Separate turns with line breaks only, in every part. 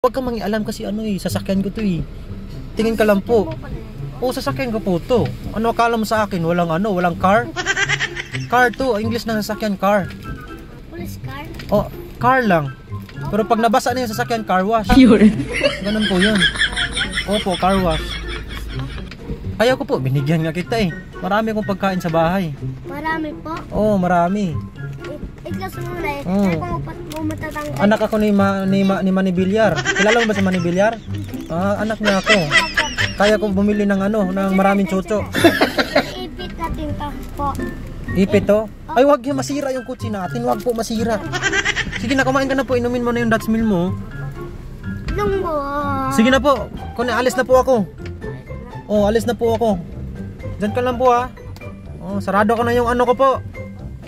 Huwag kang mangialam kasi ano sasakyan ko to Tingin ka lang po. Oo, sasakyan ko po to. Ano akala mo sa akin? Walang car? Car to, English na sasakyan, car.
Police car?
Oh, car lang. Pero pag nabasa na yung sasakyan, car wash. Ganun po yun. Opo, car wash. Kaya ko po, binigyan nga kita Marami akong pagkain sa bahay.
Marami po?
Oo, marami.
Iklas muna Kaya kung matatanggal.
Anak ako ni Manny Villar. Kilala mo ba si Manny Villar? Anak niya ako. Kaya ko bumili ng ng maraming chocho.
Ipit natin to po.
Ipit to? Ay, wag yung masira yung kutsi natin. Wag po masira. Sige na, kumain ka na po. Inumin mo na yung Dutch Mill mo.
Lunggo.
Sige na po. Alis na po ako. Oh, alis na po ako. Diyan ka lang po Oh, sarado ko na yung ko po.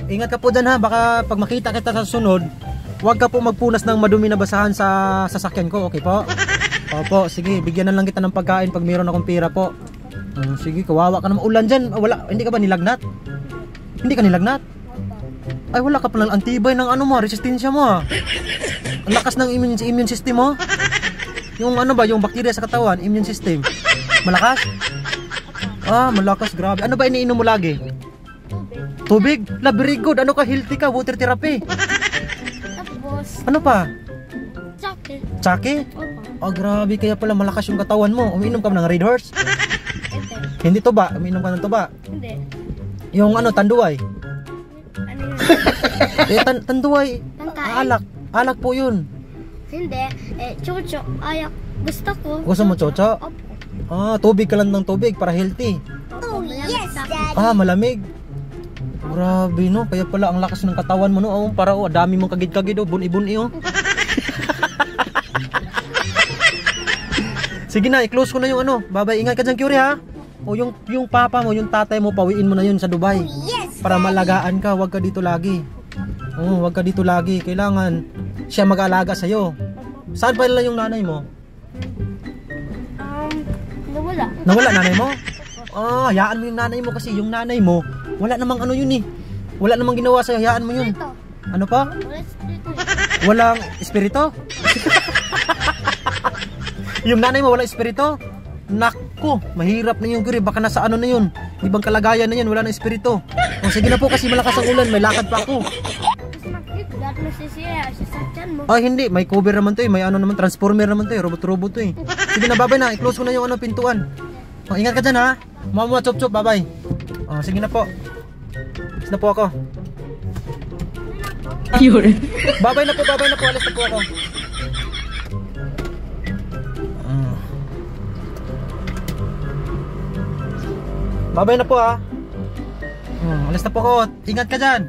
Ingat ka po dyan baka pag makita kita sa sunod, huwag ka po magpunas ng madumi na basahan sa sasakyan ko, okay po? Opo, sige, bigyan na lang kita ng pagkain pag mayroon akong pera po. Sige, kawawa ka naman. Ulan dyan, hindi ka ba nilagnat? Hindi ka nilagnat? Ay, wala ka palang antibay ng resistensya mo Ang lakas ng immune system mo. Yung yung bakterya sa katawan, immune system. Malakas? Malakas, grabe. Ano ba iniinom mo lagi? Tubig? Very good. Ano ka, healthy ka, water therapy.
Tapos
Ano pa?
Tsake.
Tsake? Grabe, kaya pala malakas yung katawan mo. Umiinom ka ng Red Horse? Hindi to ba? Umiinom ka ng to ba?
Hindi.
Yung tanduay?
Ano yun?
Tanduay.
Pangkain?
Alak po yun.
Hindi. Chocho. Ayak. Gusto ko.
Gusto mo chocho?
Opo.
Tubig ka lang ng tubig para healthy.
Oh, yes, Daddy.
Malamig. Grabe no, kaya pala ang lakas ng katawan mo no. Para dami mong kagid-kagid buni-buni Sige na, i-close ko na yung Bye-bye, ingat ka dyan, Curie yung papa mo, yung tatay mo, pawiin mo na yun sa Dubai.
Yes,
para malagaan ka, wag ka dito lagi. Wag ka dito lagi. Kailangan siya mag-aalaga sa'yo. Saan pa nila yung nanay mo?
Nawala.
Nawala nanay mo? Hayaan mo yung nanay mo kasi yung nanay mo wala namang wala namang ginawa sa'yo, hayaan mo yun.
Espiritu.
Ano pa?
Wala espiritu.
Walang espiritu? Yung nanay mo walang espiritu? Naku, mahirap na yun, baka nasa na yun, ibang kalagayan na yun, wala na espiritu. Sige na po kasi malakas ang ulan, may lakad pa ako. Hindi, may cover naman to may transformer naman to robot-robot to Sige na, bye-bye na, i-close ko na yung pintuan. Ingat ka dyan Mama, chop-chop, bye-bye. Sige na po. Alis na po ako. Bye-bye na po, alis na po ako. Bye-bye na po alis na po ako. Ingat ka dyan.